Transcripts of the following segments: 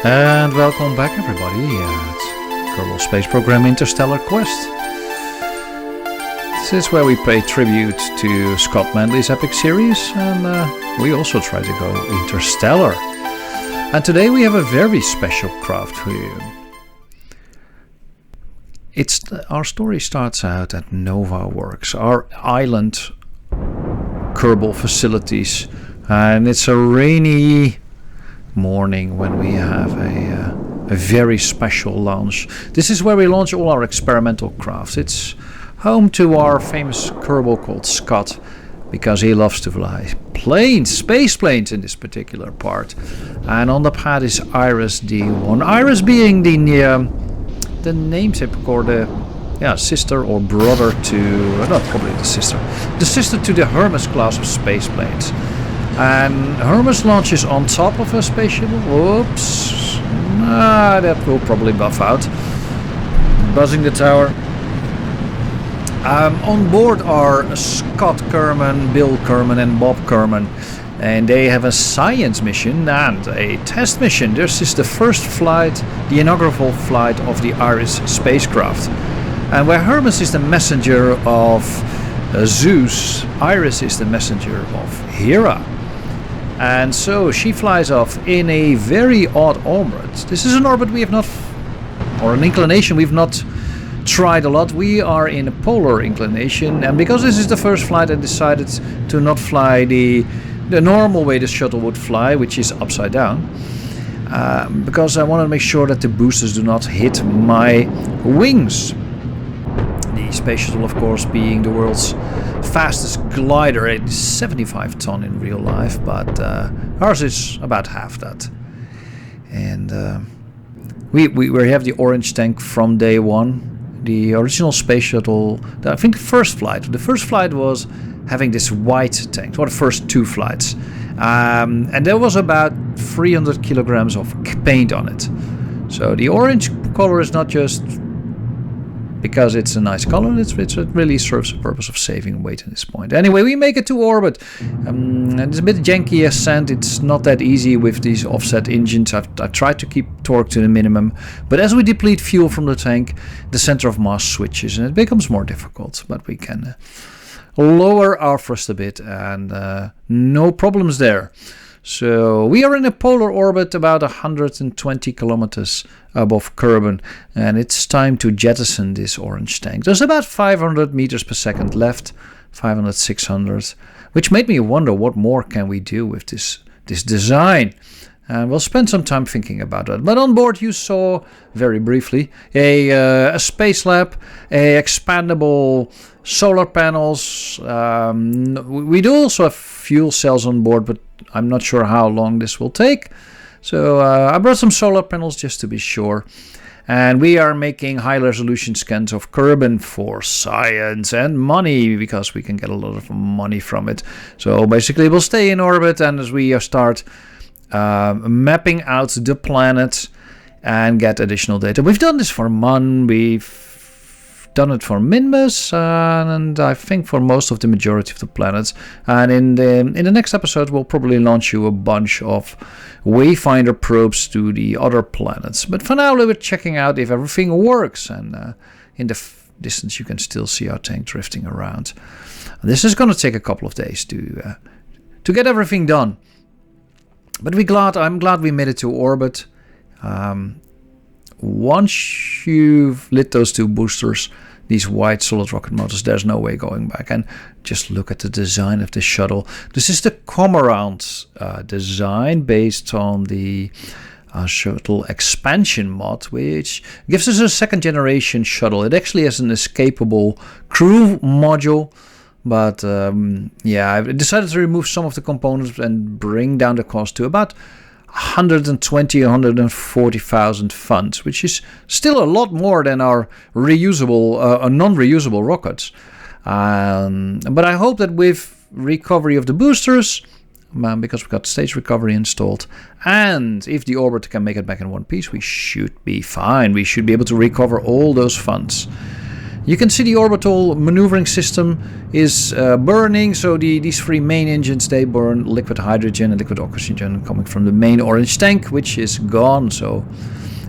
And welcome back, everybody, at Kerbal Space Program Interstellar Quest. This is where we pay tribute to Scott Manley's epic series, and we also try to go interstellar. And today we have a very special craft for you. Our story starts out at Nova Works, our island Kerbal facilities, and it's a rainy morning when we have a very special launch. This is where we launch all our experimental crafts. It's home to our famous Kerbal called Scott, because he loves to fly space planes in this particular part. And on the pad is Iris D1. Iris being the namesake, or the sister or brother to, not probably the sister to the Hermes class of space planes. And Hermes launches on top of a spaceship. Whoops. That will probably buff out. Buzzing the tower. On board are Scott Kerbin, Bill Kerbin and Bob Kerbin. And they have a science mission and a test mission. This is the first flight, the inaugural flight of the Iris spacecraft. And where Hermes is the messenger of Zeus, Iris is the messenger of Hera. And so she flies off in a very odd orbit. This is an orbit we have not, or an inclination we've not tried a lot. We are in a polar inclination, and because this is the first flight, I decided to not fly the normal way the shuttle would fly, which is upside down, because I want to make sure that the boosters do not hit my wings. The space shuttle, of course, being the world's fastest glider, it's 75 ton in real life, but ours is about half that. And we have the orange tank from day one. The original space shuttle, I think the first flight was having this white tank, or the first two flights, and there was about 300 kilograms of paint on it. So the orange color is not just because it's a nice color, it really serves the purpose of saving weight at this point. Anyway, we make it to orbit. And it's a bit janky ascent. It's not that easy with these offset engines. I've tried to keep torque to the minimum. But as we deplete fuel from the tank, the center of mass switches and it becomes more difficult. But we can lower our thrust a bit and no problems there. So we are in a polar orbit about 120 kilometers above Kerbin, and it's time to jettison this orange tank. There's about 500 meters per second left, 500, 600, which made me wonder what more can we do with this design. And we'll spend some time thinking about that. But on board you saw, very briefly, a space lab, a expandable solar panels. We do also have fuel cells on board, but I'm not sure how long this will take. So I brought some solar panels just to be sure. And we are making high-resolution scans of Kerbin for science and money, because we can get a lot of money from it. So basically we'll stay in orbit, and as we start mapping out the planet and get additional data. We've done this for Mun, we've done it for Minmus, and I think for most of the majority of the planets. And in the next episode we'll probably launch you a bunch of Wayfinder probes to the other planets. But for now we're checking out if everything works, and in the distance you can still see our tank drifting around. And this is going to take a couple of days to get everything done. But I'm glad we made it to orbit. Once you've lit those two boosters, these white solid rocket motors, there's no way going back. And just look at the design of the shuttle. This is the come-around design based on the shuttle expansion mod, which gives us a second generation shuttle. It actually has an escapable crew module. But I've decided to remove some of the components and bring down the cost to about 140,000 funds, which is still a lot more than our non-reusable rockets. But I hope that with recovery of the boosters, because we've got stage recovery installed, and if the orbiter can make it back in one piece, we should be fine. We should be able to recover all those funds. You can see the orbital maneuvering system is burning, so these 3 main engines, they burn liquid hydrogen and liquid oxygen coming from the main orange tank, which is gone. So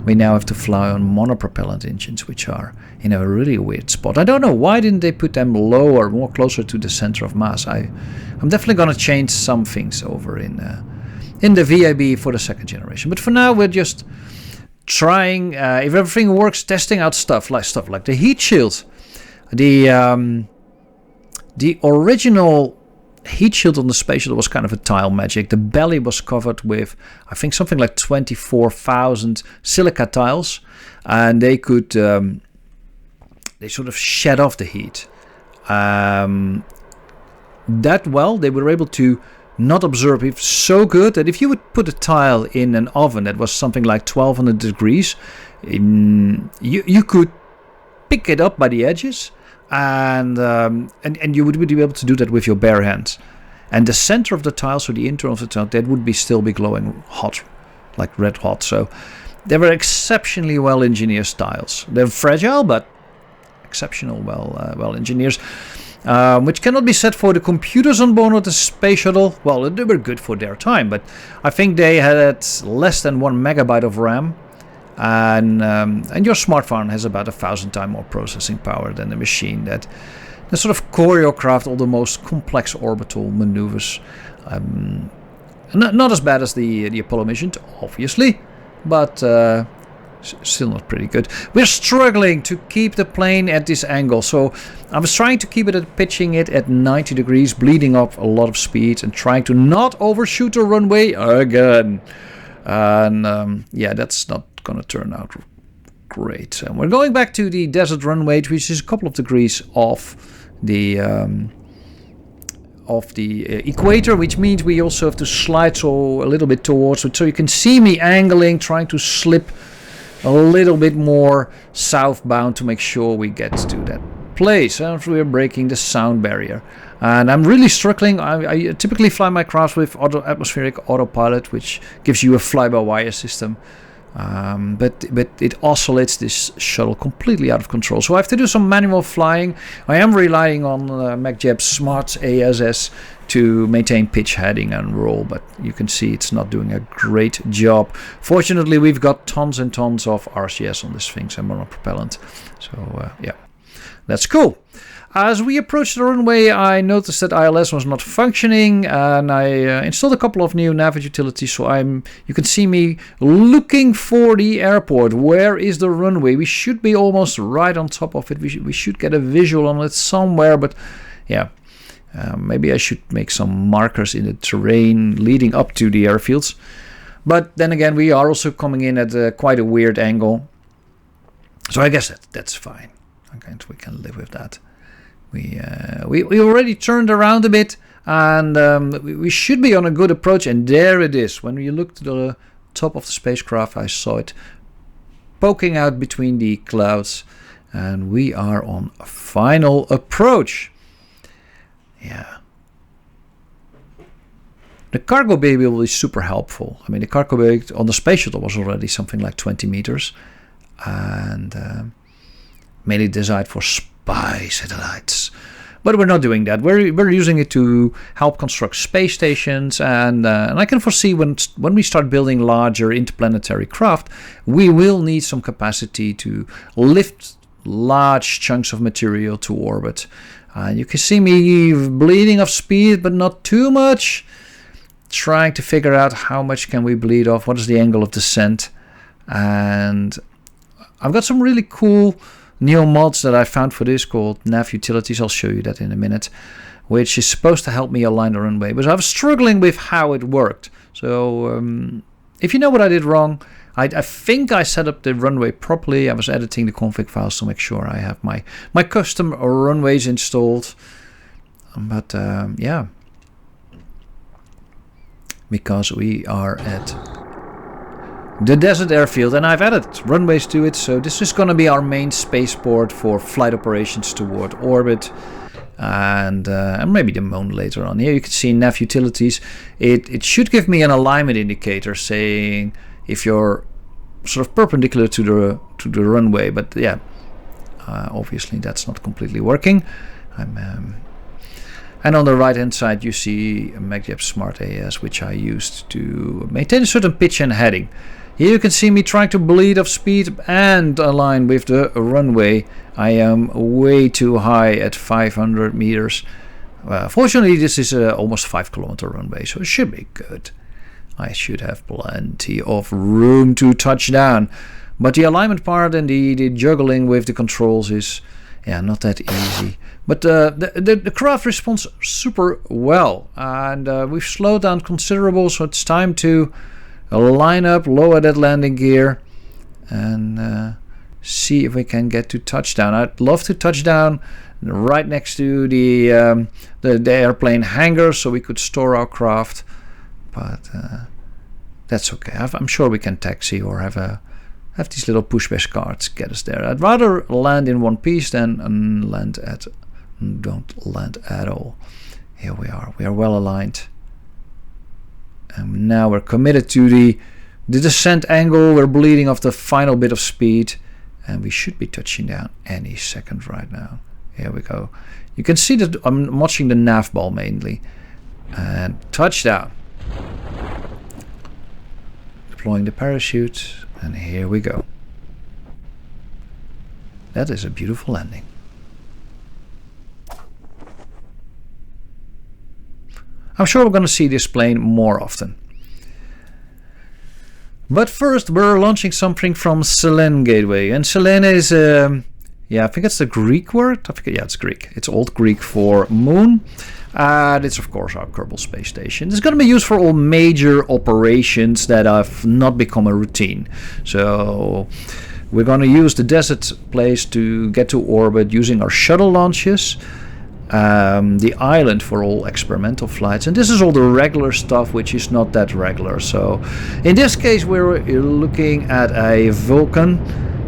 we now have to fly on monopropellant engines, which are in a really weird spot. I don't know, why didn't they put them lower, more closer to the center of mass? I'm definitely going to change some things over in the VIB for the 2nd generation. But for now, we're just trying, if everything works, testing out stuff like the heat shield. The original heat shield on the Space Shuttle was kind of a tile magic. The belly was covered with, I think, something like 24,000 silica tiles, and they could they sort of shed off the heat that well. They were able to not absorb it so good that if you would put a tile in an oven that was something like 1200 degrees, you could pick it up by the edges, and you would be able to do that with your bare hands. And the center of the tile, so the internal of the tile, that would still be glowing hot, like red hot. So they were exceptionally well engineered tiles. They're fragile, but exceptional well engineered. Which cannot be said for the computers on board of the Space Shuttle. Well, they were good for their time, but I think they had less than 1 megabyte of RAM, and your smartphone has about 1,000 times more processing power than the machine that sort of choreographed all the most complex orbital maneuvers. Not as bad as the Apollo mission, obviously, but still not pretty good. We're struggling to keep the plane at this angle, so I was trying to keep it pitching it at 90 degrees, bleeding off a lot of speed and trying to not overshoot the runway again. And yeah, that's not gonna turn out great. And we're going back to the desert runway, which is a couple of degrees off the equator, which means we also have to slide so a little bit towards it. So you can see me angling, trying to slip a little bit more southbound to make sure we get to that place. And we're breaking the sound barrier. And I'm really struggling. I typically fly my craft with atmospheric autopilot, which gives you a fly-by-wire system. But it oscillates this shuttle completely out of control. So I have to do some manual flying. I am relying on MacJeb's Smart ASS to maintain pitch, heading and roll, but you can see it's not doing a great job. Fortunately, we've got tons and tons of RCS on this thing and monopropellant. So yeah, that's cool. As we approached the runway, I noticed that ILS was not functioning, and I installed a couple of new nav utilities. So you can see me looking for the airport. Where is the runway? We should be almost right on top of it. We should get a visual on it somewhere, but yeah, maybe I should make some markers in the terrain leading up to the airfields. But then again, we are also coming in at quite a weird angle, so I guess that's fine. Okay, we can live with that. We already turned around a bit, and we should be on a good approach, and there it is. When you look to the top of the spacecraft, I saw it poking out between the clouds, and we are on a final approach. Yeah. The cargo bay will be super helpful. I mean, the cargo bay on the Space Shuttle was already something like 20 meters, and mainly designed for spy satellites. But we're not doing that. We're using it to help construct space stations, and I can foresee when we start building larger interplanetary craft, we will need some capacity to lift large chunks of material to orbit. You can see me bleeding off speed, but not too much. Trying to figure out how much can we bleed off, what is the angle of descent. And I've got some really cool neo mods that I found for this called nav utilities. I'll show you that in a minute, which is supposed to help me align the runway. But I was struggling with how it worked. So if you know what I did wrong, I think I set up the runway properly. I was editing the config files to make sure I have my custom runways installed. But yeah, because we are at the desert airfield, and I've added runways to it, so this is going to be our main spaceport for flight operations toward orbit, and maybe the moon later on. Here you can see nav utilities. It should give me an alignment indicator saying if you're sort of perpendicular to the runway, but yeah, Obviously that's not completely working. And on the right hand side you see MacJeb Smart AS, which I used to maintain a certain pitch and heading. Here you can see me trying to bleed off speed and align with the runway. I am way too high at 500 meters. Fortunately this is almost 5 kilometer runway, so it should be good. I should have plenty of room to touch down. But the alignment part and the juggling with the controls is not that easy. But the craft responds super well, and we've slowed down considerable, so it's time to line up, lower that landing gear, and see if we can get to touchdown. I'd love to touch down right next to the airplane hangar, so we could store our craft, but that's okay. I'm sure we can taxi or have these little pushback carts get us there. I'd rather land in one piece than don't land at all. Here we are. We are well aligned. And now we're committed to the descent angle. We're bleeding off the final bit of speed. And we should be touching down any second right now. Here we go. You can see that I'm watching the nav ball mainly. And touchdown. Deploying the parachute. And here we go. That is a beautiful landing. I'm sure we're going to see this plane more often. But first we're launching something from Selene Gateway. And Selene is, I think it's the Greek word. It's Greek. It's Old Greek for moon. And it's of course our Kerbal space station. It's going to be used for all major operations that have not become a routine. So we're going to use the desert place to get to orbit using our shuttle launches. The island for all experimental flights, and this is all the regular stuff which is not that regular. So in this case we're looking at a Vulcan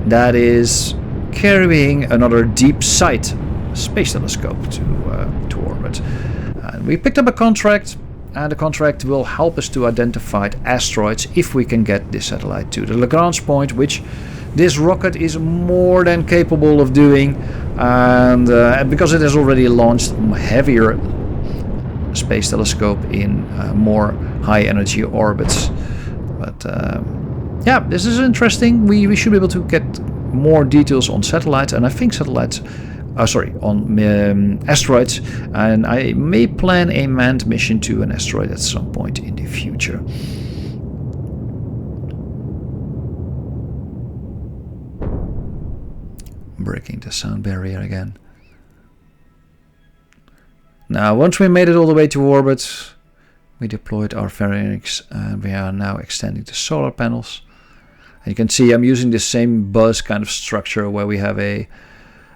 that is carrying another deep sight space telescope to orbit. And we picked up a contract, and the contract will help us to identify asteroids if we can get this satellite to the Lagrange point, which this rocket is more than capable of doing, and because it has already launched heavier space telescope in more high energy orbits. But this is interesting. We should be able to get more details on satellites, and I think on asteroids, and I may plan a manned mission to an asteroid at some point in the future. Breaking the sound barrier again. Now once we made it all the way to orbit, we deployed our pharynx, and we are now extending the solar panels. And you can see I'm using the same bus kind of structure where we have an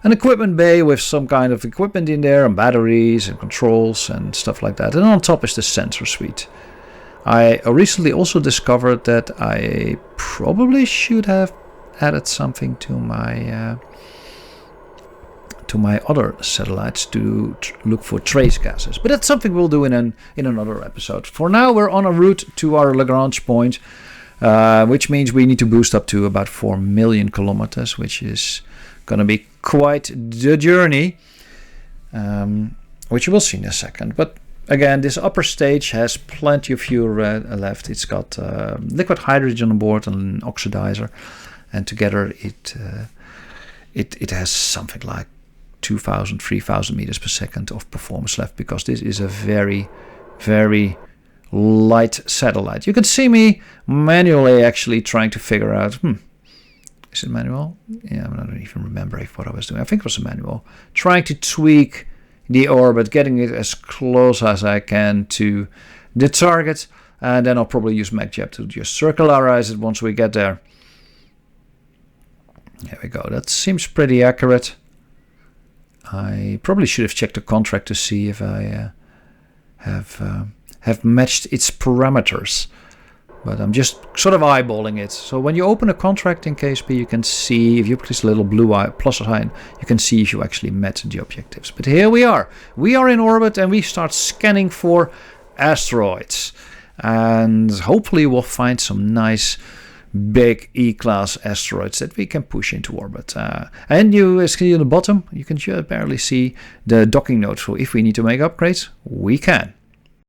equipment bay with some kind of equipment in there, and batteries and controls and stuff like that. And on top is the sensor suite. I recently also discovered that I probably should have added something to my other satellites to look for trace gases, but that's something we'll do in another episode. For now we're on a route to our Lagrange point, which means we need to boost up to about 4 million kilometers, which is going to be quite the journey, which you will see in a second. But again, this upper stage has plenty of fuel left. It's got liquid hydrogen on board and an oxidizer, and together it has something like 2,000, 3,000 meters per second of performance left, because this is a very, very light satellite. You can see me manually actually trying to figure out, is it manual? Yeah, I don't even remember what I was doing. I think it was a manual. Trying to tweak the orbit, getting it as close as I can to the target, and then I'll probably use MacJeb to just circularize it once we get there. There we go. That seems pretty accurate. I probably should have checked the contract to see if I have matched its parameters, but I'm just sort of eyeballing it. So when you open a contract in KSP, you can see, if you press a little blue plus sign, you can see if you actually met the objectives. But here we are in orbit, and we start scanning for asteroids, and hopefully we'll find some nice big E-class asteroids that we can push into orbit. And you see on the bottom, you can just barely see the docking nodes. So if we need to make upgrades, we can.